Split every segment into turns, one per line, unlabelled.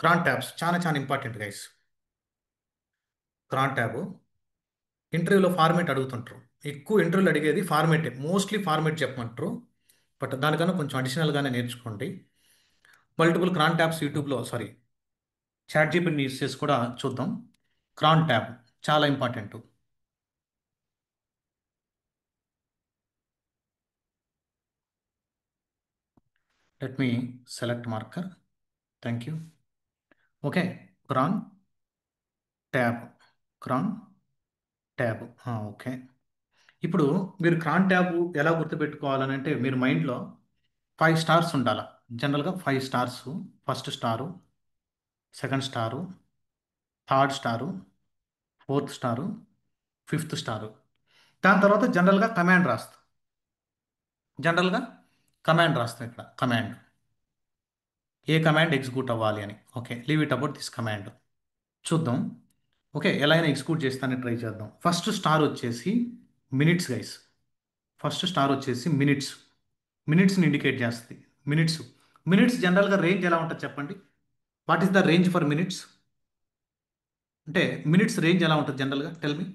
క్రాన్ tabs చాలా చాలా important guys. Cron tab ఇంటర్వ్యూలో ఫార్మేట్ అడుగుతుంటారు. ఎక్కువ ఇంటర్వ్యూలు అడిగేది ఫార్మేటే, మోస్ట్లీ ఫార్మేట్ చెప్పమంటారు. బట్ దానికన్నా కొంచెం అడిషనల్గానే నేర్చుకోండి. మల్టిపుల్ క్రాన్ ట్యాబ్స్ యూట్యూబ్లో, సారీ, చాట్ జీపీటీని యూస్ చేసి కూడా చూద్దాం. క్రాన్ ట్యాబ్ చాలా important. Let me select marker. Thank you. Okay, cron tab, cron tab. Okay, ఇప్పుడు మీరు క్రాన్ ట్యాబ్ ఎలా గుర్తుపెట్టుకోవాలని అంటే మీరు మైండ్లో 5 స్టార్స్ ఉండాలి. జనరల్గా 5 stars. First star, second star, third star, fourth star, fifth star. దాని తర్వాత జనరల్గా కమాండ్ రాస్తాం. ఇక్కడ కమాండ్, ఏ కమాండ్ ఎగ్జిక్యూట్ అవ్వాలి అని. Okay, leave it about this command. చూద్దాం. ఓకే, ఎలా అయినా ఎగ్జిక్యూట్ చేస్తానని ట్రై చేద్దాం. ఫస్ట్ స్టార్ వచ్చేసి మినిట్స్ గైస్. ఫస్ట్ స్టార్ వచ్చేసి మినిట్స్. మినిట్స్ని ఇండికేట్ చేస్తుంది. మినిట్స్. మినిట్స్ జనరల్గా రేంజ్ ఎలా ఉంటుంది చెప్పండి. What is the range for minutes? అంటే మినిట్స్ రేంజ్ ఎలా ఉంటుంది జనరల్గా? Tell me.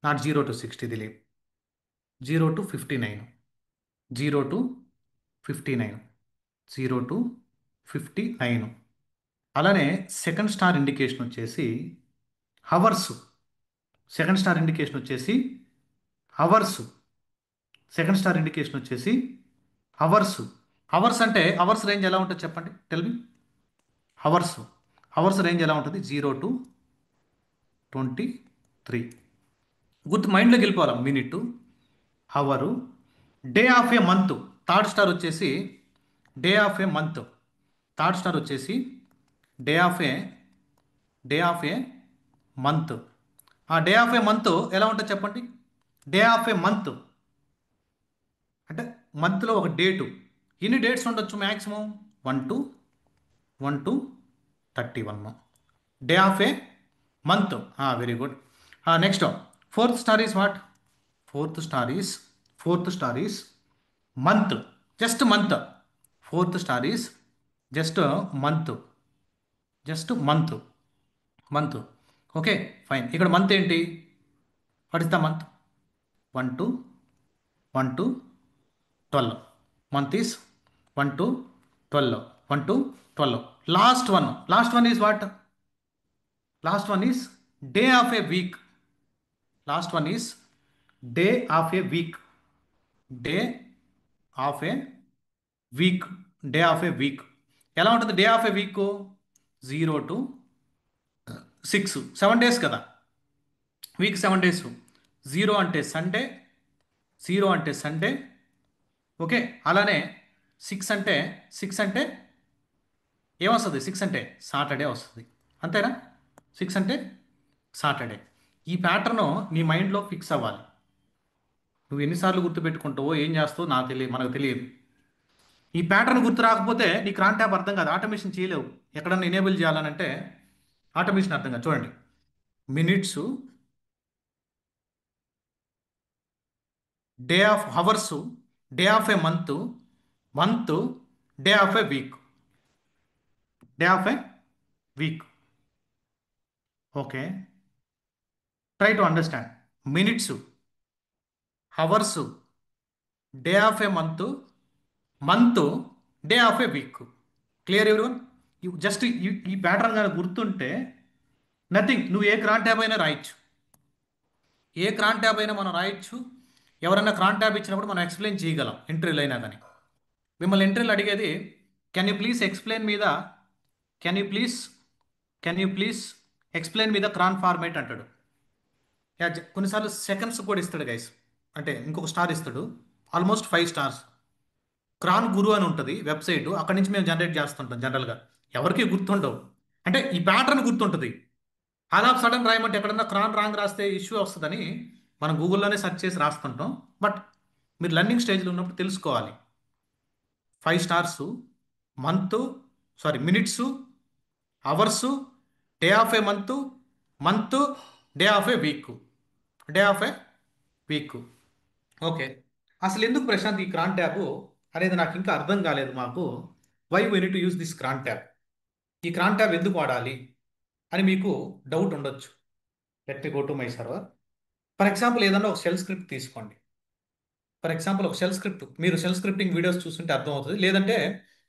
నాట్ 0 to 60, తెలియదు. 0 to 59, 0 to 59, 0 to 59. అలానే సెకండ్ స్టార్ ఇండికేషన్ వచ్చేసి హవర్స్. సెకండ్ స్టార్ ఇండికేషన్ వచ్చేసి హవర్స్. సెకండ్ స్టార్ ఇండికేషన్ వచ్చేసి హవర్స్. హవర్స్ అంటే హవర్స్ రేంజ్ ఎలా ఉంటుంది చెప్పండి. Tell me. Hours. Hours range ఎలా ఉంటుంది? 0 to 23. గుర్తు మైండ్లోకి వెళ్ళిపోవాలి. Minute, hour, day of a month. Third star వచ్చేసి day of a month. Third star వచ్చేసి day of a day of a month. ఆ డే ఆఫ్ ఏ మంత్ ఎలా ఉంటుంది చెప్పండి. డే ఆఫ్ ఏ మంత్ అంటే మంత్లో ఒక డేటు. ఎన్ని డేట్స్ ఉండొచ్చు maximum? 1 to 31. Day of a month. Very good. Next, fourth star is what? Fourth star is month. Just month. Fourth star is just month. Just month. Month. Okay, fine. ఇక్కడ month ఏంటి? What is the month? 1 to 12. Month is 1 to 12. 1 to 12. Last one is what? Last one is day of a week. Last one is day of a week. Day of a week. Day of a week ఎలా ఉంటుంది? Day of a week 0 to 6, 7 days కదా. Week 7 days. 0 అంటే Sunday, 0 అంటే Sunday. Okay, అలానే 6 అంటే ఏమొస్తుంది? 6 అంటే Saturday వస్తుంది. అంతేనా? 6 అంటే సాటర్డే. ఈ ప్యాటర్న్ నీ మైండ్లో ఫిక్స్ అవ్వాలి. నువ్వు ఎన్నిసార్లు గుర్తుపెట్టుకుంటావో ఏం చేస్తావో నాకు తెలియదు, మనకు తెలియదు. ఈ ప్యాటర్న్ గుర్తు రాకపోతే నీ క్రాన్ ట్యాబ్ అర్థం కాదు. ఆటోమేషన్ చేయలేవు. ఎక్కడన్నా ఎనేబుల్ చేయాలనంటే ఆటోమేషన్ అర్థం కాదు. చూడండి, minutes, day of hours, day of a month, month, day of a week. Day of a week. Okay, try to understand. Minutes, hours, day of a month, month, day of a week. Clear everyone? Just ఈ pattern కానీ గుర్తుంటే nothing. నువ్వు ఏ క్రాన్ tab అయినా రాయొచ్చు. ఏ క్రాన్ tab అయినా మనం రాయొచ్చు. ఎవరైనా క్రాన్ ట్యాబ్ ఇచ్చినప్పుడు మనం ఎక్స్ప్లెయిన్ చేయగలం ఇంటర్వ్యూలు అయినా కానీ. మిమ్మల్ని ఇంటర్వ్యూలు అడిగేది కెన్ యూ ప్లీజ్ ఎక్స్ప్లెయిన్ మీద can you please can you please explain మీద క్రాన్ ఫార్మేట్ అంటాడు. కొన్నిసార్లు సెకండ్స్ కూడా ఇస్తాడు గైస్. అంటే ఇంకొక స్టార్ ఇస్తాడు. Almost 5 stars. క్రాన్ గురు అని ఉంటుంది వెబ్సైట్. అక్కడి నుంచి మేము జనరేట్ చేస్తుంటాం. జనరల్గా ఎవరికి గుర్తుండవు. అంటే ఈ ప్యాటర్న్ గుర్తుంటుంది. ఆల్ ఆఫ్ సడన్ రాయమంటే ఎక్కడన్నా క్రాన్ రాంగ్ రాస్తే ఇష్యూ వస్తుందని మనం గూగుల్లోనే సెర్చ్ చేసి రాస్తుంటాం. బట్ మీరు లర్నింగ్ స్టేజ్లో ఉన్నప్పుడు తెలుసుకోవాలి. 5 stars, month, sorry, minutes, hours, day of a month, month, day of a week. Day of a week. Okay, అసలు ఎందుకు ప్రశాంత్ ఈ క్రాన్ ట్యాబ్ అనేది నాకు ఇంకా అర్థం కాలేదు మాకు. Why we need to use this cron tab? ఈ క్రాన్ ట్యాబ్ ఎందుకు వాడాలి అని మీకు డౌట్ ఉండొచ్చు. Let me go to my server. For example ఏదన్నా ఒక షెల్ స్క్రిప్ట్ తీసుకోండి. ఫర్ ఎగ్జాంపుల్ ఒక షెల్ స్క్రిప్ట్, మీరు షెల్ స్క్రిప్టింగ్ వీడియోస్ చూస్తుంటే అర్థమవుతుంది, లేదంటే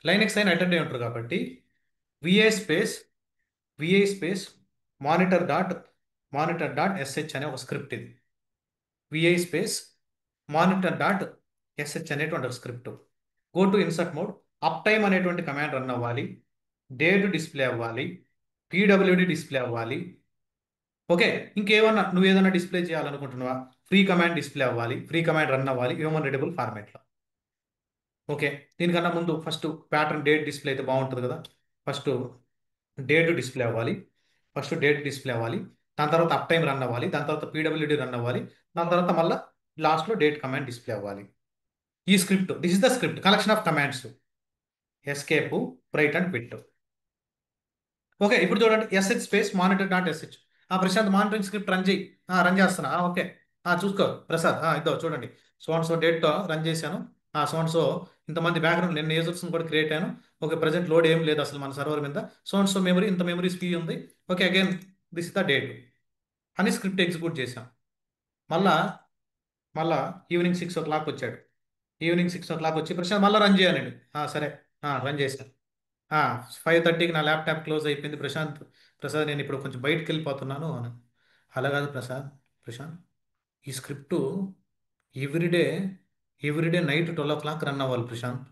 లైనెక్స్ అయినా అటెండ్ అయి ఉంటారు కాబట్టి VI space VI space monitor dot SH అనే ఒక స్క్రిప్ట్ ఇది. విఐ స్పేస్ మానిటర్.sh అనేటువంటి ఒక script. Go to insert mode. Up time అనేటువంటి కమాండ్ రన్ అవ్వాలి, డేట్ డిస్ప్లే అవ్వాలి, పీడబ్ల్యూడి డిస్ప్లే అవ్వాలి. ఓకే, ఇంకేమన్నా నువ్వు ఏదైనా డిస్ప్లే చేయాలనుకుంటున్నావా, ఫ్రీ కమాండ్ డిస్ప్లే అవ్వాలి, ఫ్రీ కమాండ్ రన్ అవ్వాలి హ్యూమన్ రీడబుల్ ఫార్మాట్లో. ఓకే, దీనికన్నా ముందు ఫస్ట్ ప్యాటర్న్ డేట్ డిస్ప్లే అయితే బాగుంటుంది కదా. ఫస్ట్ డేట్ డిస్ప్లే అవ్వాలి, ఫస్ట్ డేట్ డిస్ప్లే అవ్వాలి, దాని తర్వాత అప్ టైం రన్ అవ్వాలి, దాని తర్వాత పీడబ్ల్యూడి రన్ అవ్వాలి, దాని తర్వాత మళ్ళీ లాస్ట్లో డేట్ కమాండ్ డిస్ప్లే అవ్వాలి. ఈ script, this is the script collection of commands. Escape, write and quit. Okay, ఇప్పుడు చూడండి ఎస్హెచ్ స్పేస్ మానిటర్.sh. ప్రశాంత్ మానిటరింగ్ స్క్రిప్ట్ రన్ చేయి. రన్ చేస్తున్నా. ఓకే, చూసుకో ప్రసాద్. ఇదో చూడండి, సో డేట్తో రన్ చేశాను. సో ఇంతమంది బ్యాక్గ్రౌండ్ నేను యూజర్స్ని కూడా క్రియేట్ అయ్యాను. ఓకే, ప్రజెంట్ లోడ్ ఏం లేదు అసలు మన సర్వర్ మీద. సో మెమరీ ఇంత మెమరీ స్పీ ఉంది. Okay, again this is the date అని స్క్రిప్ట్ ఎగ్జిక్యూట్ చేశాం. మళ్ళా మళ్ళా ఈవినింగ్ 6 o'clock వచ్చాడు. ఈవినింగ్ 6 o'clock వచ్చి ప్రశాంత్ మళ్ళీ రన్ చేయాలండి. సరే, రన్ చేశాను. 5:30కి నా ల్యాప్టాప్ క్లోజ్ అయిపోయింది. ప్రసాద్ నేను ఇప్పుడు కొంచెం బయటికి వెళ్ళిపోతున్నాను అని. అలా కాదు ప్రశాంత్ ఈ script everyday everyday night 12 o'clock run అవ్వాలి ప్రశాంత్.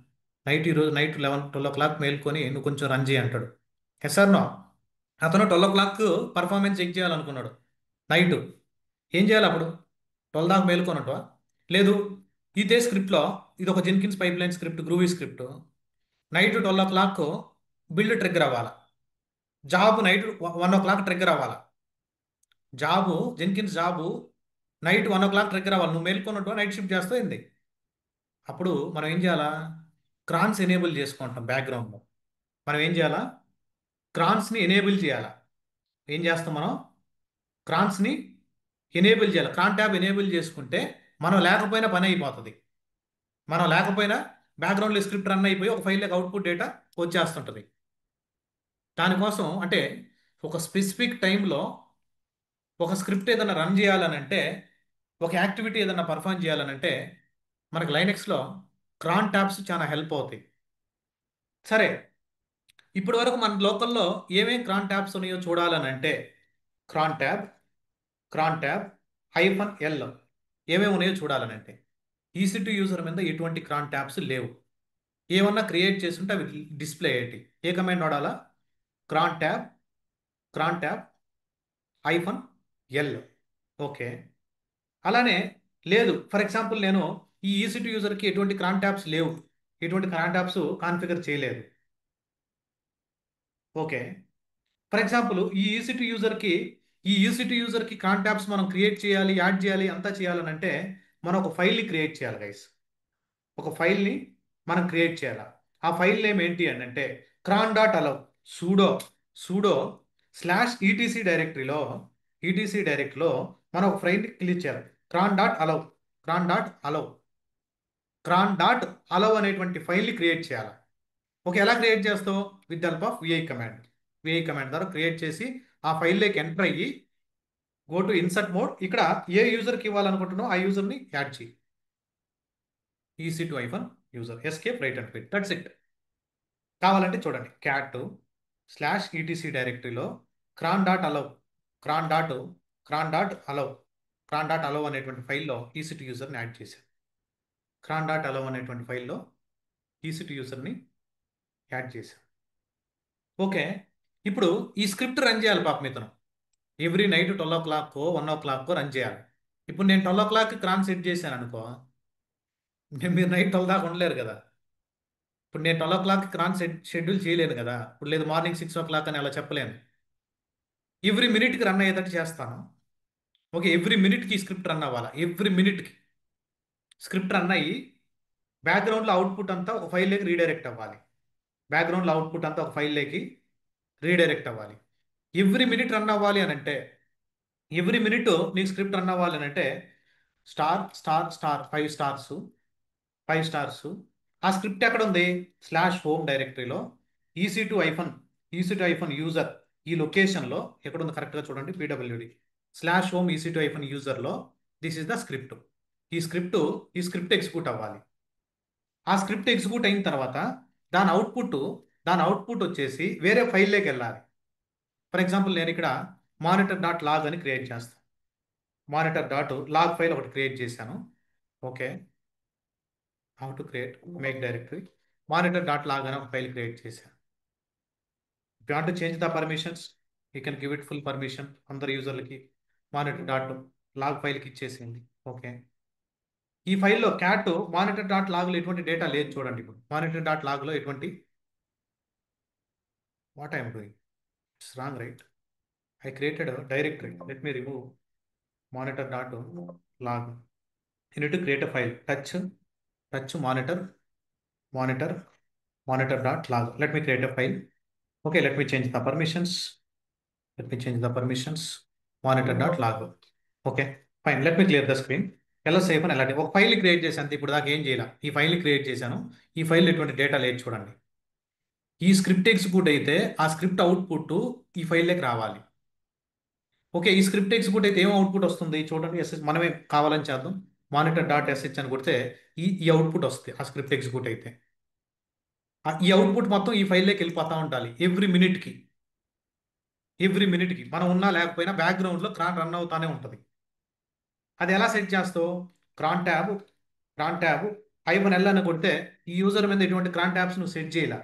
ఈరోజు నైట్ 12 o'clock మేల్కొని నువ్వు కొంచెం రన్ చేయి అంటాడు. Yes sir no. అతను 12 o'clock పర్ఫార్మెన్స్ చెక్ చేయాలనుకున్నాడు నైట్. ఏం చేయాలి అప్పుడు? 12 దాకా మేల్కొనటవా? లేదు, ఇదే స్క్రిప్ట్లో, ఇది ఒక Jenkins pipe line script, groovy script. Night 12 o'clock build trigger అవ్వాలా, జాబ్ నైట్ 1 o'clock ట్రిగ్గర్ అవ్వాలా. Jenkins job night 1 o'clock trigger అవ్వాలి. నువ్వు మేల్కొన్నట్టు నైట్ షిఫ్ట్ చేస్తూ అయింది. అప్పుడు మనం ఏం చేయాలా? క్రాన్స్ ఎనేబుల్ చేసుకుంటాం బ్యాక్గ్రౌండ్లో. మనం ఏం చేయాలా? క్రాన్స్ని ఎనేబుల్ చేయాలా. ఏం చేస్తాం మనం? క్రాన్స్ని ఎనేబుల్ చేయాలి. క్రాన్ ట్యాబ్ ఎనేబుల్ చేసుకుంటే మనం లేకపోయినా పని అయిపోతుంది. మనం లేకపోయినా బ్యాక్గ్రౌండ్లో స్క్రిప్ట్ రన్ అయిపోయి ఒక ఫైల్లోకి అవుట్పుట్ డేటా వచ్చేస్తుంటుంది. దానికోసం అంటే ఒక స్పెసిఫిక్ టైంలో ఒక స్క్రిప్ట్ ఏదైనా రన్ చేయాలనంటే, ఒక యాక్టివిటీ ఏదైనా పర్ఫామ్ చేయాలనంటే మనకు లైనెక్స్లో క్రాన్ ట్యాబ్స్ చాలా హెల్ప్ అవుతాయి. సరే, ఇప్పటి వరకు మన లోకల్లో ఏమేమి క్రాన్ ట్యాబ్స్ ఉన్నాయో చూడాలనంటే క్రాన్ ట్యాబ్ క్రాన్ ట్యాబ్ -L ఏమేమి ఉన్నాయో చూడాలనంటే EC2 యూజర్ మీద ఎటువంటి క్రాన్ ట్యాబ్స్ లేవు. ఏమన్నా క్రియేట్ చేస్తుంటే అవి డిస్ప్లే అయ్యేటి. ఏ కమాండ్ వాడాలా? క్రాన్ tab cron tab -L. Okay, అలానే లేదు, ఫర్ ఎగ్జాంపుల్ నేను ఈ EC2 యూజర్కి ఎటువంటి క్రాన్ ట్యాబ్స్ లేవు, ఎటువంటి క్రాన్ ట్యాబ్స్ కాన్ఫిగర్ చేయలేదు. ఓకే, ఫర్ ఎగ్జాంపుల్ ఈ EC2 యూజర్కి క్రాన్ ట్యాబ్స్ మనం క్రియేట్ చేయాలి, యాడ్ చేయాలి, అంతా చేయాలనంటే మనం ఒక ఫైల్ని క్రియేట్ చేయాలి గైస్. ఒక ఫైల్ని మనం క్రియేట్ చేయాలి. ఆ ఫైల్ నేమ్ ఏంటి అని అంటే cron.allow సూడో సూడో /etc డైరెక్టరీలో మనం ఒక ఫైల్ని క్లిక్ చేయాలి. cron.allow cron.allow cron.allow అనేటువంటి ఫైల్ని క్రియేట్ చేయాలి. ఓకే, ఎలా క్రియేట్ చేస్తావు? With help of VI command ద్వారా క్రియేట్ చేసి ఆ ఫైల్లోకి ఎంటర్ అయ్యి గో టు ఇన్సర్ట్ మోడ్. ఇక్కడ ఏ యూజర్కి ఇవ్వాలనుకుంటున్నావు ఆ యూజర్ని యాడ్ చేయి. EC2 user escape, write and quit. That's it. కావాలంటే చూడండి, క్యాట్ /etc డైరెక్టరీలో cron.allow cron.allow అనేటువంటి ఫైల్లో EC2 యూజర్ని యాడ్ చేశాను. cron.allow అనేటువంటి ఫైల్లో EC2 యూజర్ని యాడ్ చేశాను. ఓకే, ఇప్పుడు ఈ స్క్రిప్ట్ రన్ చేయాలి పాపం ఇతను. Every night 12 o'clock 1 o'clock run చేయాలి. ఇప్పుడు నేను 12 o'clock క్రాన్ సెట్ చేశాను అనుకో, మీరు నైట్ 12 దాకా ఉండలేరు కదా. ఇప్పుడు నేను 12 o'clock క్రాన్ షెడ్యూల్ చేయలేను కదా. ఇప్పుడు లేదు మార్నింగ్ 6 o'clock అని అలా చెప్పలేను. ఎవ్రీ మినిట్కి రన్ అయ్యేటట్టు చేస్తాను. ఓకే, ఎవ్రీ మినిట్కి స్క్రిప్ట్ రన్ అవ్వాలి. ఎవ్రీ మినిట్కి స్క్రిప్ట్ రన్ అయ్యి బ్యాక్గ్రౌండ్లో అవుట్పుట్ అంతా ఒక ఫైల్లోకి రీడైరెక్ట్ అవ్వాలి. బ్యాక్గ్రౌండ్లో అవుట్పుట్ అంతా ఒక ఫైల్లోకి రీడైరెక్ట్ అవ్వాలి. ఎవ్రీ మినిట్ రన్ అవ్వాలి అని అంటే, ఎవ్రీ మినిట్ నీకు స్క్రిప్ట్ రన్ అవ్వాలి అని అంటే **** 5 స్టార్స్. ఆ స్క్రిప్ట్ ఎక్కడ ఉంది? /home డైరెక్టరీలో EC2 ఈసీ2 ఐఫోన్ యూజర్ ఈ లొకేషన్లో ఎక్కడ ఉంది కరెక్ట్గా చూడండి, పీడబ్ల్యూడి స్లాష్ హోమ్ ఈసీ2 ఐఫోన్ యూజర్లో దిస్ ఇస్ ద స్క్రిప్ట్. ఈ స్క్రిప్ట్ ఎగ్జిక్యూట్ అవ్వాలి. ఆ స్క్రిప్ట్ ఎగ్జిక్యూట్ అయిన తర్వాత దాని అవుట్పుట్ దాని అవుట్పుట్ వచ్చేసి వేరే ఫైల్లోకి వెళ్ళాలి. ఫర్ ఎగ్జాంపుల్ నేను ఇక్కడ మానిటర్ డాట్ లాగ్ అని క్రియేట్ చేస్తాను. మానిటర్ డాట్ లాగ్ ఫైల్ ఒకటి క్రియేట్ చేశాను. Okay, how to create make directory monitor dot log అని ఒక ఫైల్ క్రియేట్ చేశాను. If you want to change the permissions you can give it full permission. అందరు యూజర్లకి monitor dot log ఫైల్కి ఇచ్చేసింది. Okay, ఈ ఫైల్లో క్యాట్ మానిటర్ డాట్ లాగ్లో ఎటువంటి డేటా లేదు చూడండి. ఇప్పుడు మానిటర్ డాట్ లాగ్లో ఎటువంటి what I'm doing it's wrong right. I created a directory. Let me remove monitor.log. You need to create a file. Touch monitor monitor.log. Let me create a file. Okay, let me change the permissions. Monitor.log. Okay, fine. Let me clear the screen. ఎలా safe అని అలాంటి ఒక file create చేశాను. ఇప్పుడు దాకా ఏం చేయాలి, ఈ ఫైల్ క్రియేట్ చేశాను. ఈ ఫైల్ ఎటువంటి డేటా లేదు చూడండి. ఈ స్క్రిప్ట్ ఎగ్జిక్యూట్ అయితే ఆ స్క్రిప్ట్ అవుట్పుట్ ఈ ఫైల్లోకి రావాలి. ఓకే, ఈ స్క్రిప్ట్ ఎగ్జిక్యూట్ అయితే ఏం అవుట్పుట్ వస్తుంది చూడండి. ఎస్ఎస్ మనమే కావాలని చేద్దాం. మానిటర్ డాట్ ఎస్హెచ్ అని కొడితే ఈ అవుట్పుట్ వస్తుంది. ఆ స్క్రిప్ట్ ఎగ్జిక్యూట్ అయితే ఈ అవుట్పుట్ మొత్తం ఈ ఫైల్లోకి వెళ్ళిపోతూ ఉండాలి. ఎవ్రీ మినిట్కి మనం ఉన్నా లేకపోయినా బ్యాక్గ్రౌండ్లో క్రాన్ రన్ అవుతానే ఉంటుంది. అది ఎలా సెట్ చేస్తావు? క్రాన్ ట్యాబ్ -L అని కొడితే ఈ యూజర్ మీద ఎటువంటి క్రాన్ ట్యాబ్స్ నువ్వు సెట్ చేయాల.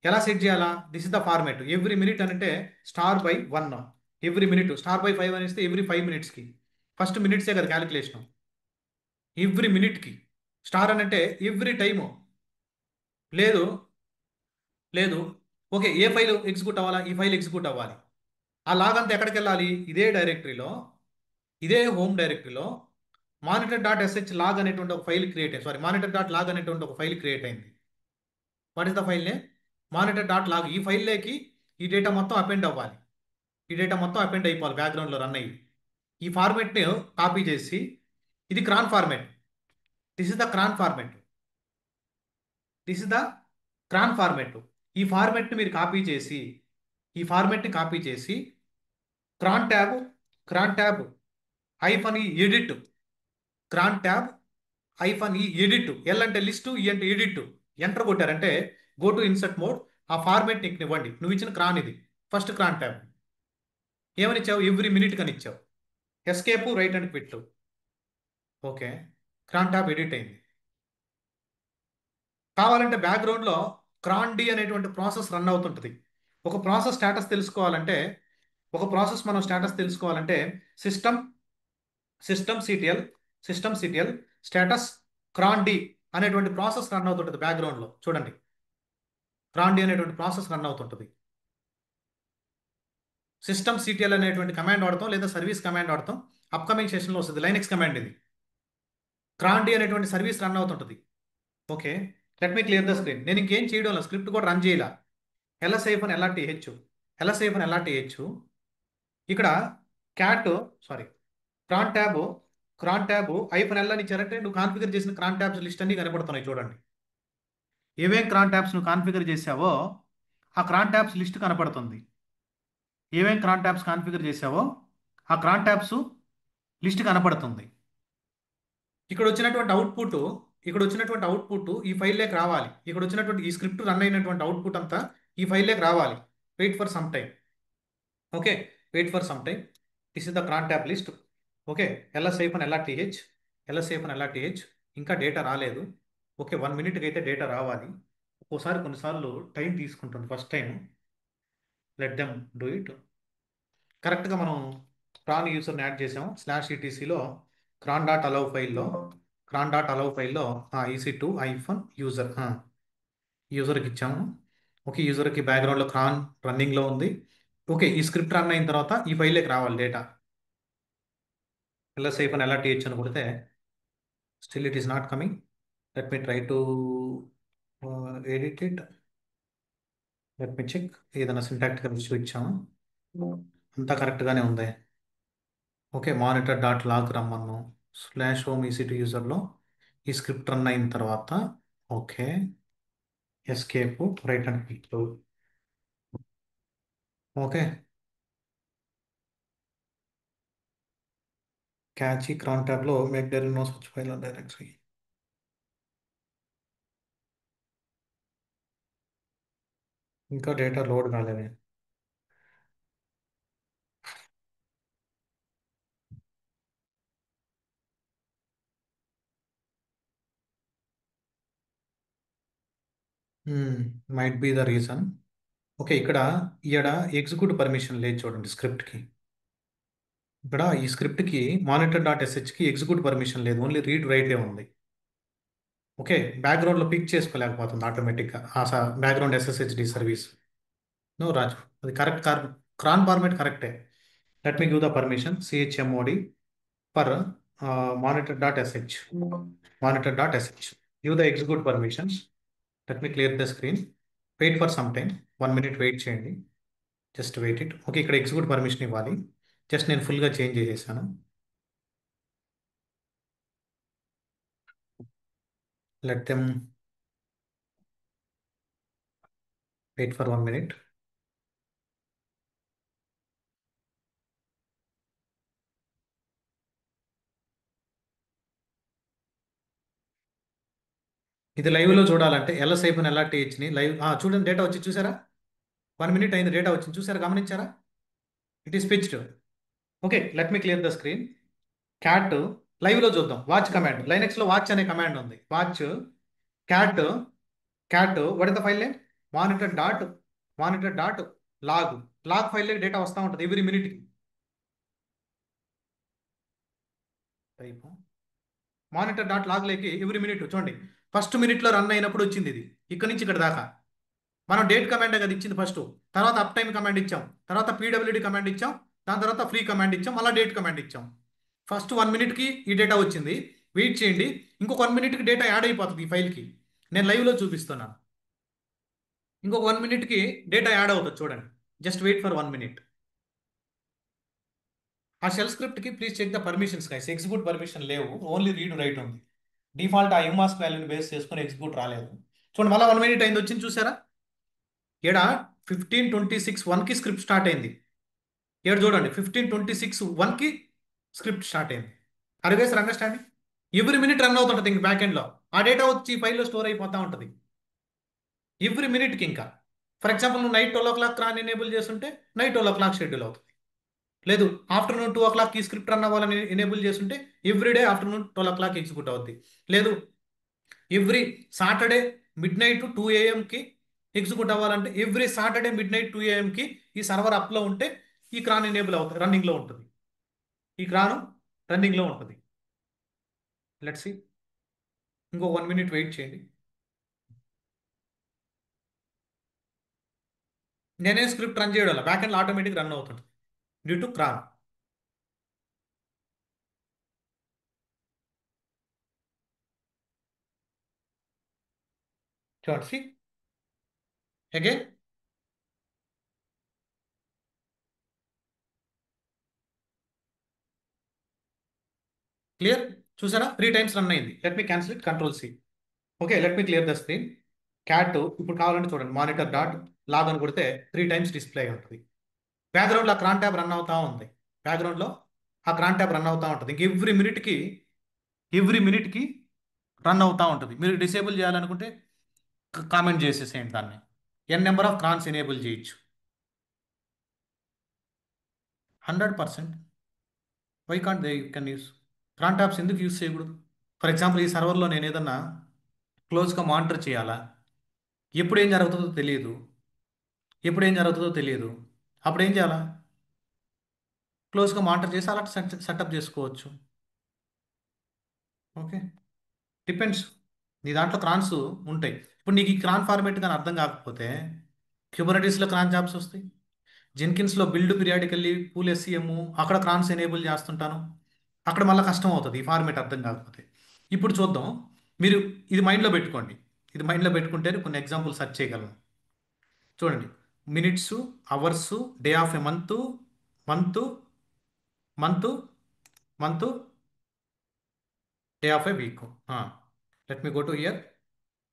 ఎలా సెట్ చేయాలా? This is the format. Every minute అంటే *1. ఎవ్రీ మినిట్ *5 అని ఇస్తే ఎవ్రీ 5 మినిట్స్కి. ఫస్ట్ మినిట్సే కదా క్యాలిక్యులేషన్. ఎవ్రీ మినిట్కి స్టార్ అని అంటే ఎవ్రీ టైము. లేదు లేదు ఓకే, ఏ ఫైల్ ఎగ్జిక్యూట్ అవ్వాలా? ఈ ఫైల్ ఎగ్జిక్యూట్ అవ్వాలి. ఆ లాగ్ అంతా ఎక్కడికి వెళ్ళాలి? ఇదే హోమ్ డైరెక్టరీలో మానిటర్ డాట్ లాగ్ అనేటువంటి ఒక ఫైల్ క్రియేట్ అయింది. What is the file name? Monitor dot log. ఈ ఫైల్లోకి ఈ డేటా మొత్తం అపెండ్ అవ్వాలి. ఈ డేటా మొత్తం అపెండ్ అయిపోవాలి బ్యాక్గ్రౌండ్లో రన్ అయ్యి. ఈ ఫార్మెట్ని కాపీ చేసి, ఇది cron format. This is the cron format. This is the cron format. ఈ ఫార్మెట్ని మీరు కాపీ చేసి cron tab hyphen E edit cron tab hyphen E edit. L అంటే లిస్టు, ఈ అంటే ఎడిట్. ఎంటర్ కొట్టారంటే గో టు ఇన్సర్ట్ మోడ్. ఆ format నీకు ఇవ్వండి. నువ్వు ఇచ్చిన క్రాన్ ఇది. ఫస్ట్ క్రాన్ ట్యాబ్ ఏమని ఇచ్చావు? ఎవ్రీ మినిట్ అని ఇచ్చావు. Escape write and quit. Okay, cron tab edit అయింది. కావాలంటే బ్యాక్గ్రౌండ్లో క్రాన్ డి అనేటువంటి ప్రాసెస్ రన్ అవుతుంటుంది. ఒక ప్రాసెస్ స్టేటస్ తెలుసుకోవాలంటే system system CTL status cron D అనేటువంటి ప్రాసెస్ రన్ అవుతుంటుంది బ్యాక్గ్రౌండ్లో. చూడండి, క్రాన్ డి అనేటువంటి ప్రాసెస్ రన్ అవుతుంటుంది. సిస్టమ్ సిటిఎల్ అనేటువంటి కమాండ్ వాడతాం, లేదా సర్వీస్ కమాండ్ వాడతాం. అప్కమింగ్ సెషన్లో వస్తుంది. లైనెక్స్ కమాండ్ ఇది. క్రాన్ డి అనేటువంటి సర్వీస్ రన్ అవుతుంటుంది. Okay, let me clear the screen. నేను ఇంకేం చేయడం లేదు, స్క్రిప్ట్ కూడా రన్ చేయాల. ఎల్ఎస్ఐఫ్ అని ఎల్ఆర్టీహెచ్ ఇక్కడ క్యాట్ సారీ క్రాన్ ట్యాబ్ -L అని ఇచ్చారంటే నువ్వు కాన్ఫిగర్ చేసిన క్రాన్ ట్యాబ్స్ లిస్ట్ అన్ని కనబడుతున్నాయి. చూడండి, ఏమేం క్రాన్ ట్యాబ్స్ నువ్వు కాన్ఫిగర్ చేసావో ఆ క్రాన్ ట్యాబ్స్ లిస్ట్ కనపడుతుంది. ఏమేం క్రాన్ ట్యాబ్స్ కాన్ఫిగర్ చేసావో ఆ క్రాన్ ట్యాబ్స్ లిస్ట్ కనపడుతుంది. ఇక్కడ వచ్చినటువంటి అవుట్పుట్ ఈ ఫైల్లోకి రావాలి. ఇక్కడ వచ్చినటువంటి ఈ స్క్రిప్ట్ రన్ అయినటువంటి అవుట్పుట్ అంతా ఈ ఫైల్లోకి రావాలి. Wait for some time. Okay, wait for some time. This is the cron tab list. Okay, ఎల్ఎస్ఐఫ్ ఇంకా డేటా రాలేదు. ఓకే, 1 మినిట్కి అయితే డేటా రావాలి. కొన్నిసార్లు టైం తీసుకుంటుంది. First time let them do it. కరెక్ట్గా మనం క్రాన్ యూజర్ని యాడ్ చేసాము. /etcలో క్రాన్ డాట్ అలౌ ఫైల్లో EC2 ఐఫోన్ యూజర్కి ఇచ్చాము. ఓకే, యూజర్కి బ్యాక్గ్రౌండ్లో క్రాన్ రన్నింగ్లో ఉంది. ఓకే, ఈ స్క్రిప్ట్ రన్ అయిన తర్వాత ఈ ఫైల్లోకి రావాలి డేటా. ఎల్ఎస్ఐఫ్ అని కొడితే still it is not coming. Let me try to edit it. Let me check. ఏదైనా సింటాక్టికల్ ఇష్యూ ఇచ్చాము, అంతా కరెక్ట్గానే ఉంది. ఓకే, మానిటర్ డాట్ లాగ్ రమ్మను /home EC2 యూజర్లో ఈ స్క్రిప్ట్ రన్ అయిన తర్వాత okay escape write and click. Okay. Catch ఈ క్రాన్ ట్యాబ్లో make dir no such file directory. ఇంకా డేటా లోడ్ కాలేదు. Might be the reason. Okay, ఇక్కడ ఈడ ఎగ్జిక్యూట్ పర్మిషన్ లేదు చూడండి స్క్రిప్ట్కి. ఇక్కడ ఈ స్క్రిప్ట్కి మానిటర్ డాట్ ఎస్హెచ్కి ఎగ్జిక్యూట్ పర్మిషన్ లేదు, ఓన్లీ రీడ్ రైటే ఉంది. ఓకే, బ్యాక్గ్రౌండ్లో పిక్ చేసుకోలేకపోతుంది ఆటోమేటిక్గా ఆ background SSHD service. No Raju, అది కరెక్ట్ క్రాన్ ఫార్మేట్ కరెక్టే. Let me give the permission CHMOD for monitor dot SH. Monitor dot SH give the execute permissions. Let me clear the screen. Wait for some time. 1 minute wait చేయండి. Just wait it. Okay, ఇక్కడ execute permission ఇవ్వాలి. Just నేను ఫుల్గా change చేసేసాను. Let them wait for 1 minute. ఇది లైవ్లో చూడాలంటే LS అయిపోయిన ఎల్ఆర్టీహెచ్ని లైవ్ చూడండి, డేటా వచ్చి చూసారా? 1 minute అయింది, డేటా వచ్చింది చూసారా, గమనించారా? It is pitched. Okay, let me clear the screen. Cat లైవ్లో చూద్దాం. వాచ్ కమాండ్, లైనెక్స్లో వాచ్ అనే కమాండ్ ఉంది. Watch cat cat what is the file name? Monitor dot log. Log file data వస్తూ ఉంటుంది ఎవ్రీ మినిట్కి. టైప్ మానిటర్ డాట్ లాగ్లోకి every minute చూడండి. ఫస్ట్ మినిట్లో రన్ అయినప్పుడు వచ్చింది ఇది, ఇక్కడ నుంచి ఇక్కడ దాకా. మనం డేట్ కమాండ్ కదా ఇచ్చింది ఫస్ట్, తర్వాత అప్ టైం కమాండ్ ఇచ్చాం, తర్వాత పీడబ్ల్యూడి కమాండ్ ఇచ్చాం, దాని తర్వాత ఫ్రీ కమాండ్ ఇచ్చాం, మళ్ళీ డేట్ కమాండ్ ఇచ్చాం. ఫస్ట్ 1 minute ఈ డేటా వచ్చింది. వెయిట్ చేయండి, ఇంకొక 1 minute డేటా యాడ్ అయిపోతుంది ఈ ఫైల్కి. నేను లైవ్లో చూపిస్తున్నాను. ఇంకొక 1 minute డేటా యాడ్ అవుతుంది చూడండి. Just wait for 1 minute. ఆ షెల్ స్క్రిప్ట్కి please check the permissions guys. Execute permission లేవు, ఓన్లీ రీడ్ రైట్ ఉంది. డిఫాల్ట్ ఆ యుమాస్క్ వాల్యూని బేస్ చేసుకొని ఎగ్జిక్యూట్ రాలేదు. చూడండి, మళ్ళీ 1 minute అయింది, వచ్చింది చూసారా? ఇక్కడ 15:26 స్క్రిప్ట్ స్టార్ట్ అయింది. ఇక్కడ చూడండి, 15:26 స్క్రిప్ట్ స్టార్ట్ అయింది. అరే guys understanding? Every minute run అవుతుంటుంది ఇంక బ్యాక్ ఎండ్లో. ఆ డేటా వచ్చి ఫైల్లో స్టోర్ అయిపోతూ ఉంటుంది ఎవ్రీ మినిట్కి. ఇంకా ఫర్ ఎగ్జాంపుల్ నువ్వు నైట్ 12 o'clock రాన్ ఎనేబుల్ చేస్తుంటే నైట్ 12 o'clock షెడ్యూల్ అవుతుంది. లేదు, ఆఫ్టర్నూన్ 2 o'clock ఈ స్క్రిప్ట్ రన్ అవ్వాలని ఎనేబుల్ చేస్తుంటే ఎవ్రీడే ఆఫ్టర్నూన్ 12 o'clock ఎగ్జిక్యూట్ అవుద్ది. లేదు, every Saturday midnight 2 AM execute అవ్వాలంటే ఎవ్రీ సాటర్డే midnight 2 AM ఈ సర్వర్ అప్లో ఉంటే ఈ క్రాన్ ఎనేబుల్ అవుతుంది, రన్నింగ్లో ఉంటుంది. ఈ క్రాన్ రన్నింగ్లో ఉంటుంది. Let's see. ఇంకో 1 minute వెయిట్ చేయండి. నేనే స్క్రిప్ట్ రన్ చేయడం బ్యాక్ ఎండ్ ఆటోమేటిక్ రన్ అవుతుంది డ్యూ టు క్రాన్. చూడండి అగైన్. క్లియర్? చూసారా, 3 times రన్ అయింది. Let me cancel it, control C. Okay, let me clear the screen. Cat ఇప్పుడు కావాలంటే చూడండి, మానిటర్ డాట్ లాగ్ అని కొడితే 3 times డిస్ప్లే ఉంటుంది. బ్యాక్గ్రౌండ్లో ఆ క్రాన్ ట్యాబ్ రన్ అవుతూ ఉంది. బ్యాక్గ్రౌండ్లో ఆ క్రాన్ ట్యాబ్ రన్ అవుతూ ఉంటుంది. ఇంక ఎవ్రీ మినిట్కి రన్ అవుతూ ఉంటుంది. మీరు డిసేబుల్ చేయాలనుకుంటే కామెంట్ చేసేసేయండి దాన్ని. నెంబర్ ఆఫ్ క్రాన్స్ ఎనేబుల్ చేయొచ్చు. 100%. Why can't they can use cron tabs? ఎందుకు యూస్ చేయకూడదు? ఫర్ ఎగ్జాంపుల్ ఈ సర్వర్లో నేను ఏదన్నా క్లోజ్గా మానిటర్ చేయాలా, ఎప్పుడు ఏం జరుగుతుందో తెలియదు, అప్పుడు ఏం చేయాలా? క్లోజ్గా మానిటర్ చేసి అలా సెటప్ చేసుకోవచ్చు. Okay, depends. నీ దాంట్లో క్రాన్స్ ఉంటాయి. ఇప్పుడు నీకు ఈ క్రాన్ ఫార్మేట్ కానీ అర్థం కాకపోతే క్యూబర్నెటీస్లో క్రాన్ జాబ్స్ వస్తాయి. జెన్కిన్స్లో బిల్డ్ పీరియాడికల్లీ పూల్ ఎస్సీఎం అక్కడ క్రాన్స్ ఎనేబుల్ చేస్తుంటాను. అక్కడ మళ్ళీ కష్టం అవుతుంది ఈ ఫార్మేట్ అర్థం కాకపోతే. ఇప్పుడు చూద్దాం. మీరు ఇది మైండ్లో పెట్టుకోండి. ఇది మైండ్లో పెట్టుకుంటే కొన్ని ఎగ్జాంపుల్ సెర్చ్ చేయగలను. చూడండి, minutes, hours, day of a month, month month month, day of a week. Let me go to year.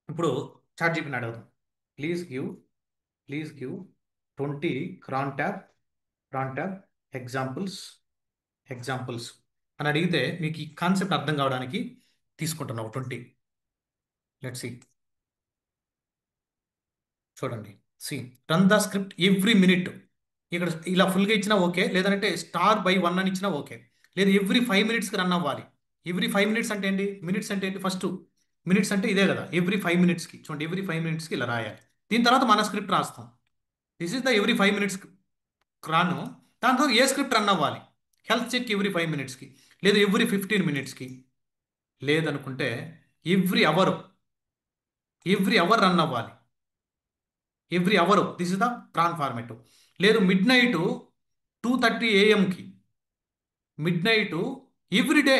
ఇప్పుడు చాట్ జీపీని అడుగుదాం. Please give please give 20 cron tab, cron tab examples, examples అని అడిగితే మీకు ఈ concept అర్థం కావడానికి తీసుకుంటున్నావు 20. లెట్స్ సి, చూడండి. See, run the script every minute. ఇక్కడ ఇలా ఫుల్గా ఇచ్చినా ఓకే, లేదంటే స్టార్ బై 1 అని ఇచ్చినా ఓకే. లేదు ఎవ్రీ 5 మినిట్స్కి రన్ అవ్వాలి. ఎవ్రీ 5 మినిట్స్ అంటే ఏంటి, మినిట్స్ అంటే ఏంటి, ఫస్ట్ మినిట్స్ అంటే ఇదే కదా, ఎవ్రీ 5 మినిట్స్కి. చూడండి, ఎవ్రీ 5 మినిట్స్కి ఇలా రాయాలి. దీని తర్వాత మన స్క్రిప్ట్ రాస్తాం. This is the every 5 minutes రాను. దాని తర్వాత ఏ స్క్రిప్ట్ రన్ అవ్వాలి, హెల్త్ చెక్ ఎవ్రీ 5 మినిట్స్కి, లేదు ఎవ్రీ 15 మినిట్స్కి, లేదనుకుంటే every hour, every hour run అవ్వాలి, every hour. This is the cron format. లేదు midnight 2:30 AM, midnight every day,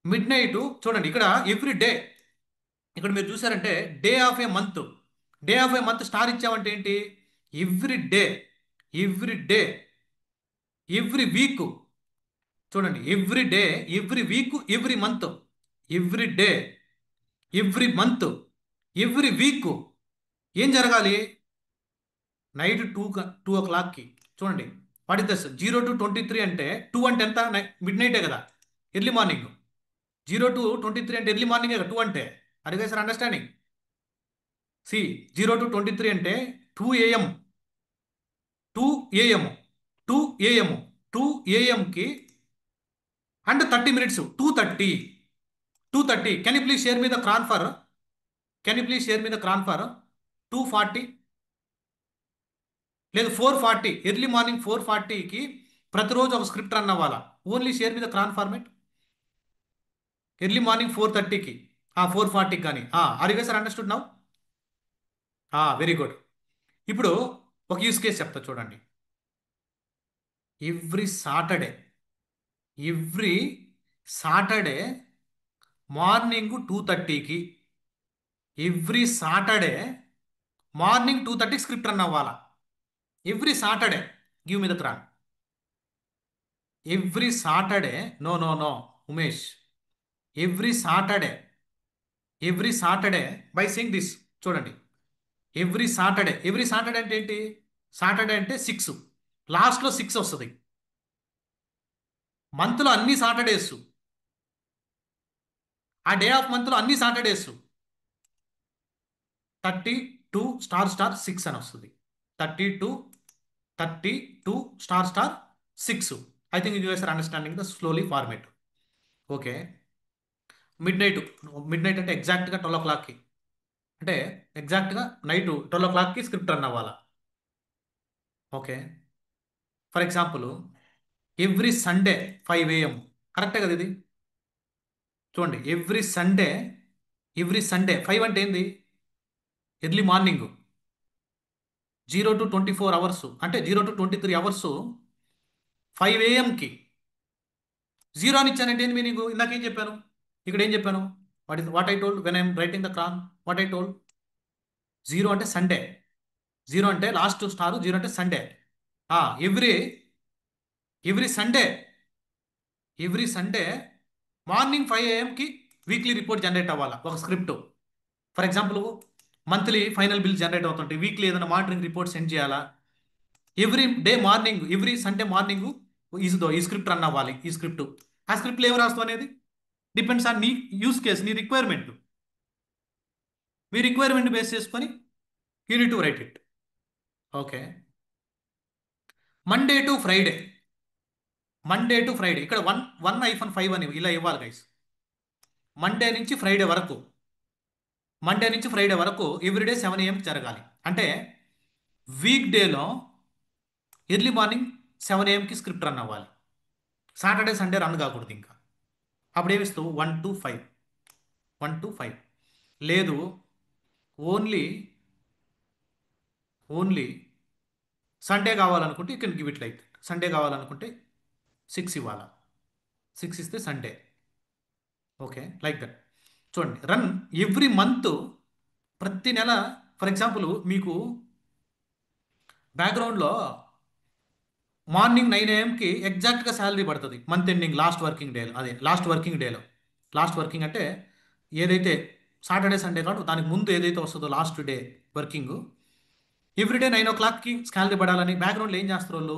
midnight. చూడండి ఇక్కడ ఎవ్రీ డే, ఇక్కడ మీరు చూసారంటే day of a month, day of a month star ఇచ్చామంటే ఏంటి, every day, every day, every week. చూడండి every day, every week, every month, every day, every month, every week. ఏం జరగాలి, నైట్ 2 o'clockకి. చూడండి వాట్ ఇస్ దస్ 0 to 23 అంటే 2 అంటే ఎంత, mid నైటే కదా, ఎర్లీ మార్నింగ్. 0 to 23 అంటే ఎర్లీ మార్నింగే కదా 2 అంటే. అది కదా సార్ అండర్స్టాండింగ్. సి, 0 to 23 అంటే 2 AM, 2 AM, 2 AM, 2 AMకి and 30 minutes, 2:30, 2:30. Can you please share me the cron for, can you please share me the cron for 2:40, లేదు 4:40, ఎర్లీ మార్నింగ్ 4:40కి ప్రతిరోజు ఒక స్క్రిప్ట్ రన్ అవ్వాలా. Only share me the cron format. Early morning 4:30కి, 4:40కి కానీ. Are you sir understood now? Very good. ఇప్పుడు ఒక యూస్ కేస్ చెప్తా చూడండి. Every Saturday, every Saturday morning 2:30కి, every Saturday morning 2:30 script run అవ్వాలా. Every Saturday, give me the cron. Every Saturday, no no no Umesh, every Saturday, every Saturday by saying this. చూడండి every Saturday, every Saturday అంటే ఏంటి, Saturday అంటే 6, లాస్ట్లో 6 వస్తుంది. మంత్లో అన్ని సాటర్డేస్, ఆ డే ఆఫ్ మంత్లో అన్ని సాటర్డేస్ 32 *6 అని వస్తుంది. 32 *6. I think you guys are understanding the slowly format. Okay. Midnight, midnight అంటే ఎగ్జాక్ట్గా 12 o'clockకి, అంటే ఎగ్జాక్ట్గా నైట్ 12 o'clockకి స్క్రిప్ట్ రన్ అవ్వాలా. Okay. For example every Sunday 5 AM, కరెక్టే కదా ఇది. చూడండి ఎవ్రీ సండే, ఎవ్రీ సండే 5 అంటే ఏంది, ఎర్లీ మార్నింగ్. 0 to 24 hours అంటే 0 to 23 hours 5 AM కి. 0 అని ఇచ్చానంటే ఏంది మీనింగ్, ఇందాక ఏం చెప్పాను, ఇక్కడ ఏం చెప్పాను, what I told when I'm writing the cron, what I told. 0 అంటే సండే, 0 అంటే లాస్ట్ స్టార్, 0 అంటే Sunday. Every, every Sunday, every Sunday morning 5 AM కి వీక్లీ రిపోర్ట్ జనరేట్ అవ్వాలా ఒక script. For example monthly final bill generate అవుతుంటాయి, weekly ఏదైనా monitoring report send చేయాలా. Every day morning, every Sunday morning ఈ script run అవ్వాలి. ఈ స్క్రిప్ట్, ఆ స్క్రిప్ట్లో ఏం రాస్తాం అనేది డిపెండ్స్ ఆన్ నీ యూస్ కేస్, నీ రిక్వైర్మెంట్. మీ రిక్వైర్మెంట్ బేస్ చేసుకొని you need to right it. Okay. Monday to Friday, Monday to Friday, ఇక్కడ 1-1-5 అని ఇలా ఇవ్వాలి గైస్. మండే నుంచి ఫ్రైడే వరకు, మండే నుంచి ఫ్రైడే వరకు ఎవ్రీడే 7 AM జరగాలి. అంటే వీక్ డేలో early morning 7 AM script run అవ్వాలి. సాటర్డే సండే రన్ కాకూడదు ఇంకా. అప్పుడు ఏమిస్తావు, 1 to 5, 1 to 5. లేదు ఓన్లీ, ఓన్లీ సండే కావాలనుకుంటే you can give it like that. Sunday కావాలనుకుంటే 6 ఇవ్వాలా, 6 ఇస్తే సండే. Okay, like that. చూడండి రన్ ఎవ్రీ మంత్, ప్రతి నెల. ఫర్ ఎగ్జాంపుల్ మీకు బ్యాక్గ్రౌండ్లో మార్నింగ్ 9 AM ఎగ్జాక్ట్గా శాలరీ పడుతుంది మంత్ ఎండింగ్, లాస్ట్ వర్కింగ్ డేలో. అదే లాస్ట్ వర్కింగ్ డేలో, లాస్ట్ వర్కింగ్ అంటే ఏదైతే సాటర్డే సండే కాదు దానికి ముందు ఏదైతే వస్తుందో లాస్ట్ డే వర్కింగ్, ఎవ్రీడే 9 o'clockకి శాలరీ పడాలని బ్యాక్గ్రౌండ్లో ఏం చేస్తారు వాళ్ళు?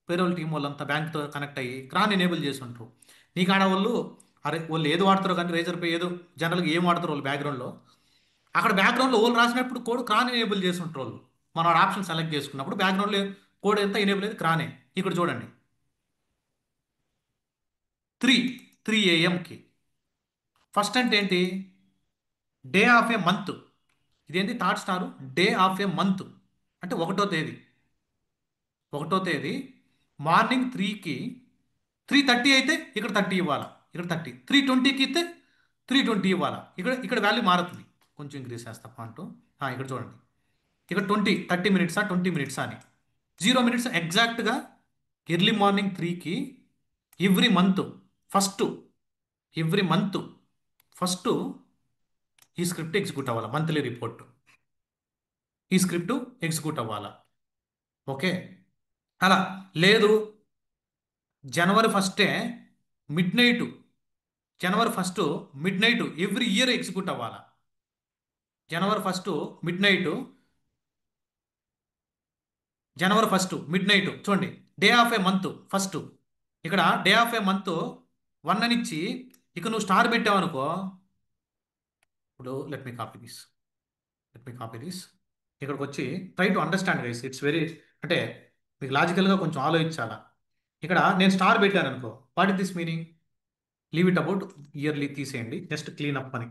పేరోల్ టీం వాళ్ళంతా బ్యాంక్తో కనెక్ట్ అయ్యి క్రాన్ ఎనేబుల్ చేసి ఉంటారు. నీకు ఆడ వాళ్ళు, అరే వాళ్ళు ఏది వాడతారో కానీ రేజర్ పే ఏదో జనరల్గా ఏం వాడతారు వాళ్ళు బ్యాక్గ్రౌండ్లో, అక్కడ బ్యాక్గ్రౌండ్లో వాళ్ళు రాసినప్పుడు కోడ్ క్రాన్ ఎనేబుల్ చేసి ఉంటారు వాళ్ళు. మనం ఆప్షన్ సెలెక్ట్ చేసుకున్నప్పుడు బ్యాక్గ్రౌండ్లో కోడ్ ఎంత ఎనేబుల్ అయితే క్రానే. ఇక్కడ చూడండి, 3 3 AM ఫస్ట్ అంటే ఏంటి? Day of a month. ఇదేంటి third star? Day of a month అంటే 1వ తేదీ. 1వ తేదీ మార్నింగ్ 3కి 3:30 అయితే ఇక్కడ 30 ఇవ్వాలా, ఇక్కడ 30. 3:20కి అయితే 3:20 ఇవ్వాలా. ఇక్కడ ఇక్కడ వాల్యూ మారుతుంది. కొంచెం ఇంక్రీజ్ చేస్తా పాయింట్. ఇక్కడ చూడండి, ఇక్కడ 30 మినిట్సా 20 మినిట్సా అని 0 మినిట్స్ ఎగ్జాక్ట్గా. ఎర్లీ మార్నింగ్ 3కి every month first, every month first ఈ స్క్రిప్ట్ ఎగ్జిక్యూట్ అవ్వాలి. మంత్లీ రిపోర్ట్ ఈ స్క్రిప్ట్ ఎగ్జిక్యూట్ అవ్వాలా. ఓకే, అలా లేదు. జనవరి 1 మిడ్ నైట్, జనవరి 1 ఎవ్రీ ఇయర్ ఎగ్జిక్యూట్ అవ్వాలా. జనవరి 1 మిడ్ నైట్, జనవరి 1 మిడ్ నైట్ చూడండి. Day of a month first, ఇక్కడ డే ఆఫ్ ఏ మంత్ 1 అని ఇచ్చి ఇక నువ్వు స్టార్ పెట్టావనుకో. ఇప్పుడు లెట్ మీ కాపీ దిస్ ఇక్కడికి వచ్చి try to understand guys, it's very, అంటే మీకు లాజికల్గా కొంచెం ఆలోచించాలా. ఇక్కడ నేను స్టార్ పెట్టాను అనుకో, what is this meaning? Leave it about yearly తీసేయండి, జస్ట్ క్లీన్ అప్ అని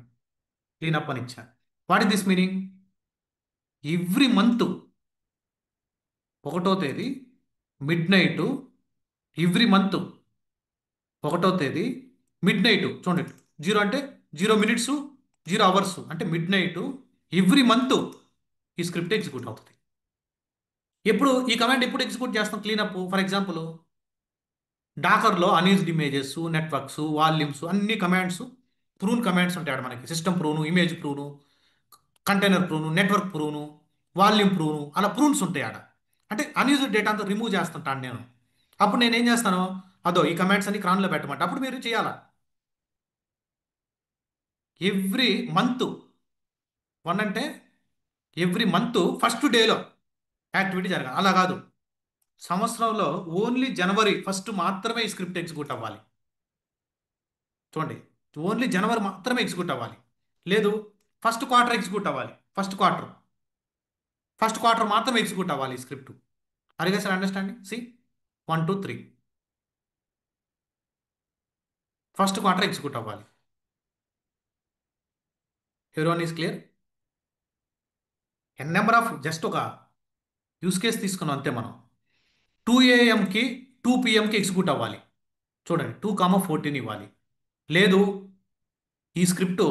ఇచ్చాను. What is this meaning? Every month 1వ తేదీ మిడ్ నైట్, ఎవ్రీ మంత్ 1వ తేదీ మిడ్ నైట్ చూడండి. 0 అంటే 0 మినిట్స్ 0 అవర్స్ అంటే మిడ్ నైట్ ఎవ్రీ మంత్ ఈ స్క్రిప్ట్ ఎగ్జిక్యూట్ అవుతుంది. ఎప్పుడు ఈ కమాండ్ ఎప్పుడు ఎగ్జిక్యూట్ చేస్తాం? క్లీనప్. ఫర్ ఎగ్జాంపుల్ డాకర్లో అన్యూజ్డ్ ఇమేజెస్, నెట్వర్క్స్, వాల్యూమ్స్ అన్ని కమాండ్స్, ప్రూన్ కమాండ్స్ ఉంటాయి ఆడ మనకి. System prune, image prune, container prune, network prune, volume prune, అలా ప్రూన్స్ ఉంటాయి ఆడ. అంటే అన్యూజ్డ్ డేటా అంతా రిమూవ్ చేస్తుంటాను నేను. అప్పుడు నేను ఏం చేస్తాను? అదో ఈ కమాండ్స్ అన్ని క్రాన్లో పెట్టమంటే అప్పుడు మీరు చేయాలా. ఎవ్రీ మంత్ 1 అంటే ఎవ్రీ మంత్ ఫస్ట్ డేలో యాక్టివిటీ జరగాలి. అలా కాదు, సంవత్సరంలో ఓన్లీ జనవరి 1 మాత్రమే ఈ స్క్రిప్ట్ ఎగ్జిక్యూట్ అవ్వాలి. చూడండి, ఓన్లీ జనవరి మాత్రమే ఎగ్జిక్యూట్ అవ్వాలి. లేదు, ఫస్ట్ క్వార్టర్ ఎగ్జిక్యూట్ అవ్వాలి. ఫస్ట్ క్వార్టర్ మాత్రమే ఎగ్జిక్యూట్ అవ్వాలి ఈ స్క్రిప్ట్. అరిగా sir understanding? See 1 2 3 first quarter execute అవ్వాలి. Everyone is clear? N number of just ఒక యూస్ కేస్ తీసుకున్నాం అంతే మనం. 2 AM 2 PM ఎగ్జిక్యూట్ అవ్వాలి. చూడండి, 2, 14 ఇవ్వాలి. లేదు, ఈ స్క్రిప్ట్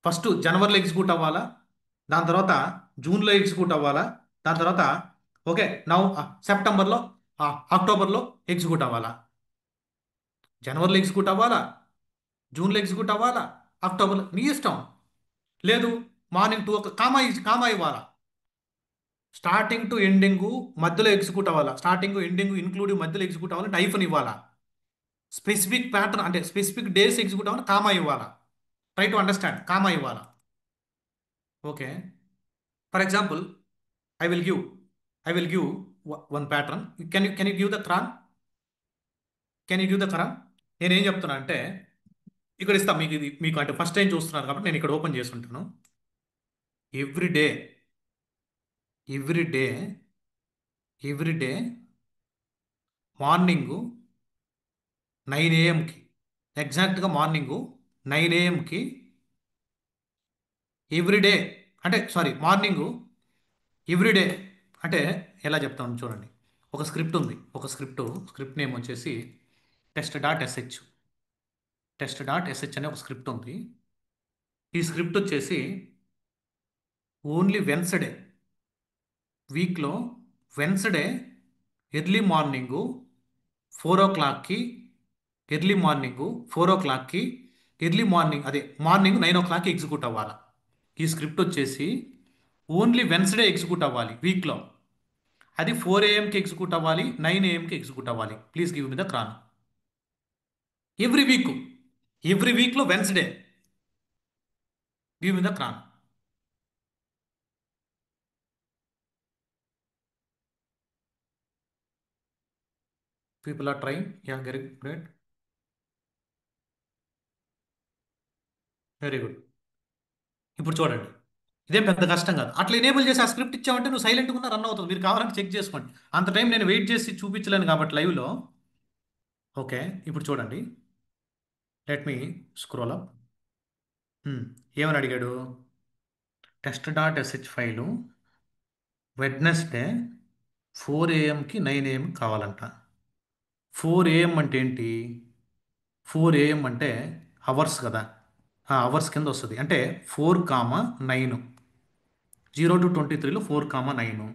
ఫస్ట్ జనవరిలో ఎగ్జిక్యూట్ అవ్వాలా, దాని తర్వాత జూన్లో ఎగ్జిక్యూట్ అవ్వాలా, దాని తర్వాత ఓకే సెప్టెంబర్లో, అక్టోబర్లో ఎగ్జిక్యూట్ అవ్వాలా. జనవరిలో ఎగ్జిక్యూట్ అవ్వాలా, జూన్లో ఎగ్జిక్యూట్ అవ్వాలా, అక్టోబర్లో, నీ ఇష్టం. లేదు, మార్నింగ్ 2 ఒక కామా ఇవ్వాలా. స్టార్టింగ్ టు ఎండింగ్ మధ్యలో ఎగ్జిక్యూట్ అవ్వాలా. స్టార్టింగ్ ఎండింగ్ ఇంక్లూడింగ్ మధ్యలో ఎగ్జిక్యూట్ అవ్వాలి, టైఫన్ ఇవ్వాలా. స్పెసిఫిక్ ప్యాటర్న్ అంటే స్పెసిఫిక్ డేస్ ఎగ్జిక్యూట్ అవ్వాలి, కామా ఇవ్వాలా. ట్రై టు అండర్స్టాండ్, కామా ఇవ్వాలా. Okay, for example I will give I will give one pattern. Can you give the cron? నేనేం చెప్తున్నా అంటే ఇక్కడ ఇస్తా మీకు. ఇది మీకు అంటే ఫస్ట్ టైం చూస్తున్నారు కాబట్టి నేను ఇక్కడ ఓపెన్ చేసి ఉంటాను. Every day every day every day morning 9 AM ఎగ్జాక్ట్గా మార్నింగ్ 9 AM ఎవ్రీడే, అంటే సారీ మార్నింగ్ ఎవ్రీడే అంటే ఎలా చెప్తాను చూడండి. ఒక స్క్రిప్ట్ ఉంది, స్క్రిప్ట్ నేమ్ వచ్చేసి టెస్ట్.sh. అనే ఒక స్క్రిప్ట్ ఉంది. ఈ స్క్రిప్ట్ వచ్చేసి ఓన్లీ వెన్స్డే, వీక్లో వెన్స్డే ఎర్లీ మార్నింగ్ 4 o'clockకి, ఎర్లీ మార్నింగ్ 4 o'clockకి, ఎర్లీ మార్నింగ్ అదే మార్నింగ్ 9 o'clockకి ఎగ్జిక్యూట్ అవ్వాలి. ఈ స్క్రిప్ట్ వచ్చేసి ఓన్లీ వెన్స్డే ఎగ్జిక్యూట్ అవ్వాలి వీక్లో. అది 4 AM ఎగ్జిక్యూట్ అవ్వాలి, 9 AM ఎగ్జిక్యూట్ అవ్వాలి. Please give me the cron. Every week, every వీక్లో Wednesday give me the cron. People are trying. Ya, very great. Very good. ఇప్పుడు చూడండి, ఇదేం పెద్ద కష్టం కాదు. అట్లా ఎనేబుల్ చేసి ఆ స్క్రిప్ట్ ఇచ్చామంటే నువ్వు సైలెంట్గా ఉన్న రన్ అవుతుంది. మీరు కావాలంటే చెక్ చేసుకోండి. అంత టైం నేను వెయిట్ చేసి చూపించలేను కాబట్టి లైవ్లో. ఓకే, ఇప్పుడు చూడండి. Let me scroll up. ఏమని అడిగాడు? Test dot SH file Wednesday 4 AM 9 AM కావాలంట. 4 AM అంటే ఏంటి? 4 AM అంటే అవర్స్ కదా. అవర్స్ కింద వస్తుంది. అంటే 4, 9. 0 to 23లో 4, 9.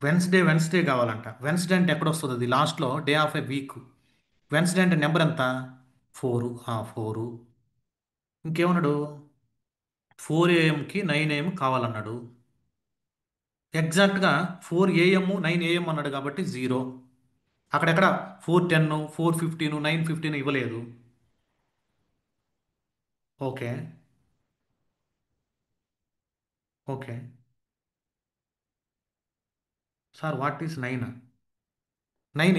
వెన్స్డే కావాలంట. వెన్స్డే అంటే ఎక్కడ వస్తుంది? అది లాస్ట్లో day of a week. Wednesday అంటే నెంబర్ ఎంత? 4. ఇంకేమన్నాడు? 4 AM 9 AM కావాలన్నాడు. ఎగ్జాక్ట్గా 4 AM 9 AM అన్నాడు కాబట్టి 0. అక్కడెక్కడ 4:10, 4:15, 9:15 ఇవ్వలేదు. Okay. Okay sir, what is 9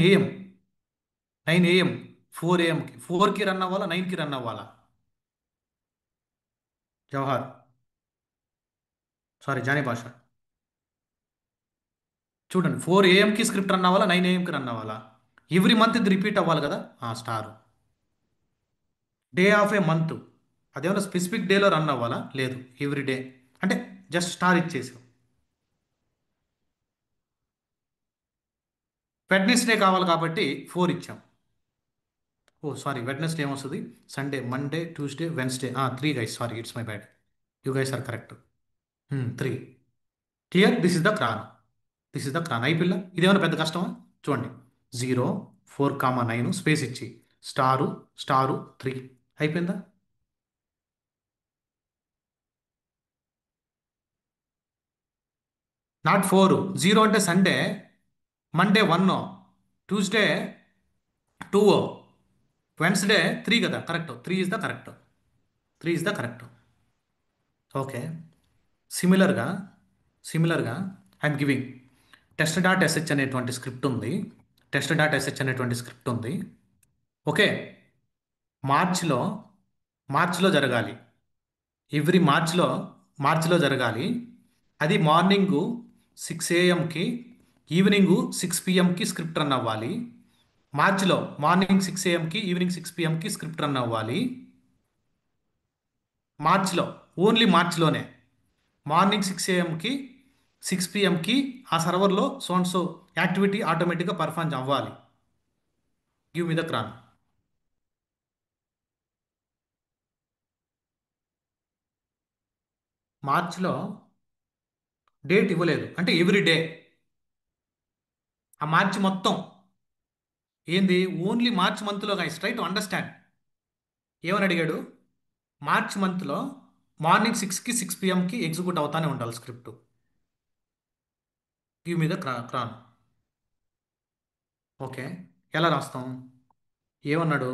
AM? 9 AM 4 AM కి 4కి రన్ అవ్వాలా, 9కి రన్ అవ్వాలా? జవహర్, సారీ జానీ భాష. చూడండి, 4 AM కి స్క్రిప్ట్ రన్ అవ్వాలా, 9 AM కి రన్ అవ్వాలా? ఎవ్రీ మంత్ ఇది రిపీట్ అవ్వాలి కదా. Star. Day of a month, అదేమన్నా స్పెసిఫిక్ డేలో రన్ అవ్వాలా? లేదు, ఎవ్రీ డే. అంటే జస్ట్ స్టార్ ఇచ్చేసాం. వెడ్నెస్డే కావాలి కాబట్టి 4 ఇచ్చాం. ఓ సారీ, వెడ్నెస్డే ఏమొస్తుంది? Sunday, Monday, Tuesday, Wednesday. 3 guys, sorry, it's my bad. You guys are correct. 3. Clear, this is the cron. This is the cron. అయిపోయిందా? ఇదేమైనా పెద్ద కష్టమా? చూడండి, 0, 4, 9 స్పేస్ ఇచ్చి స్టారు 3. అయిపోయిందా? నాట్ 4. 0 అంటే సండే, మండే 1, ట్యూస్డే 2, వెన్స్డే 3 కదా. Correct, 3 is the correct. 3 is the correct. Okay. సిమిలర్గా సిమిలర్గా I'm giving test dot SH అనేటువంటి స్క్రిప్ట్ ఉంది. టెస్ట్ డాట్ ఎస్హెచ్ అనేటువంటి స్క్రిప్ట్ ఉంది. ఓకే. మార్చ్లో మార్చ్లో జరగాలి. ఎవ్రీ మార్చ్లో జరగాలి. అది మార్నింగు 6 AM కి, ఈవినింగు 6 PM కి స్క్రిప్ట్ రన్ అవ్వాలి. మార్చ్లో మార్నింగ్ 6 AM కి, ఈవినింగ్ 6 PM కి స్క్రిప్ట్ రన్ అవ్వాలి. మార్చ్లో, ఓన్లీ మార్చ్లోనే మార్నింగ్ 6 AM కి, 6 PM కి ఆ సర్వర్లో సో అండ్ సో యాక్టివిటీ ఆటోమేటిక్గా పర్ఫామ్ అవ్వాలి. Give me the cron. మార్చ్లో డేట్ ఇవ్వలేదు అంటే ఎవ్రీ డే. ఆ మార్చి మొత్తం ఏంది? ఓన్లీ మార్చ్ మంత్లో గైస్, ట్రై టు అండర్స్టాండ్. ఏమని అడిగాడు? మార్చ్ మంత్లో మార్నింగ్ 6కి, 6 PM కి ఎగ్జిక్యూట్ అవుతానే ఉండాలి స్క్రిప్ట్. గివ్ మీద క్రాన్. ఓకే, ఎలా రాస్తాం? ఏమన్నాడు?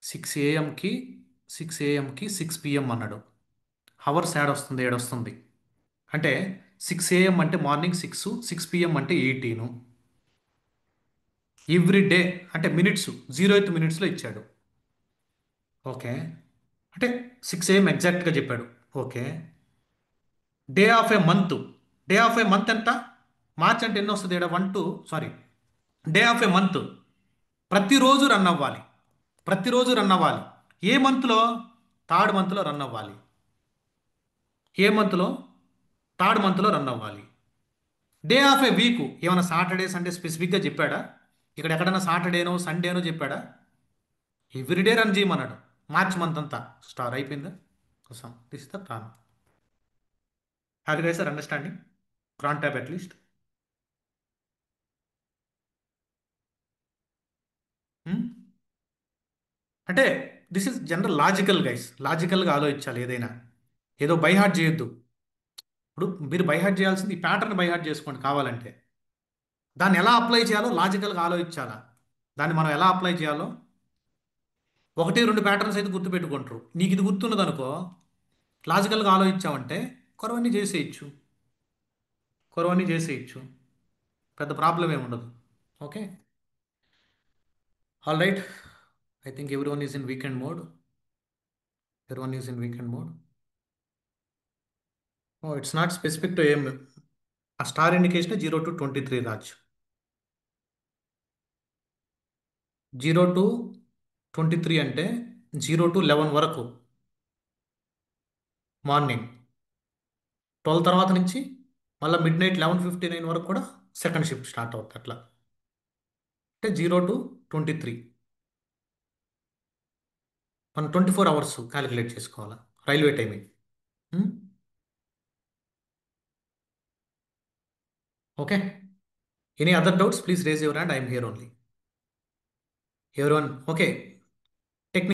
6 AM కి, 6 AM కి 6 PM అన్నాడు. హవర్స్ ఏడొస్తుంది? ఏడొస్తుంది. అంటే 6 AM అంటే మార్నింగ్ 6, 6 PM అంటే 18. ఎవ్రీ డే అంటే మినిట్స్ 0th మినిట్స్లో ఇచ్చాడు. ఓకే, అంటే 6 AM ఎగ్జాక్ట్గా చెప్పాడు. Okay. Day of a month. Day of a month ఎంత? మార్చ్ అంటే ఎన్ని వస్తుంది? ఇక్కడ 1, 2, sorry. Day of a month ప్రతిరోజు రన్ అవ్వాలి. ప్రతిరోజు రన్ అవ్వాలి. ఏ మంత్లో? థర్డ్ మంత్లో రన్ అవ్వాలి. ఏ మంత్లో? థర్డ్ మంత్లో రన్ అవ్వాలి. డే ఆఫ్ ఏ వీక్ ఏమైనా సాటర్డే, సండే స్పెసిఫిక్గా చెప్పాడా? ఇక్కడ ఎక్కడైనా సాటర్డేనో, సండేనో చెప్పాడా? ఎవ్రీడే రన్ చేయమన్నాడు. మార్చ్ మంత్ అంతా. స్టార్. అయిపోయిందా? కోసం this the plan. Have you guys are understanding? Cron tab at least. అంటే this is general logical guys. లాజికల్గా ఆలోచించాలి ఏదైనా. ఏదో బైహార్ట్ చేయొద్దు. ఇప్పుడు మీరు బైహార్ట్ చేయాల్సింది ఈ ప్యాటర్న్ బైహార్ట్ చేసుకోండి కావాలంటే. దాన్ని ఎలా అప్లై చేయాలో లాజికల్గా ఆలోచించాలా. దాన్ని మనం ఎలా అప్లై చేయాలో 1, 2 ప్యాటర్న్స్ అయితే గుర్తుపెట్టుకుంటారు. నీకు ఇది గుర్తున్నదనుకో, లాజికల్గా ఆలోచించామంటే కొరవన్నీ చేసేయచ్చు. కొరవన్నీ చేసేయచ్చు. పెద్ద ప్రాబ్లం ఏమి ఉండదు. Okay. All right. I think everyone is in weekend mode. Everyone is in weekend mode. Oh, it's not specific to AM. A star indication 0 to 23, Raj. 0 to 23 అంటే 0 to 11 వరకు మార్నింగ్. 12 తర్వాత నుంచి మళ్ళీ మిడ్ నైట్ 11:59 వరకు కూడా second shift start అవుతుంది అట్లా. అంటే 0 to 23 మనం 24 అవర్స్ క్యాలిక్యులేట్ చేసుకోవాలి railway timing. Okay. Any other doubts please raise your hand. I'm here only. Every one okay.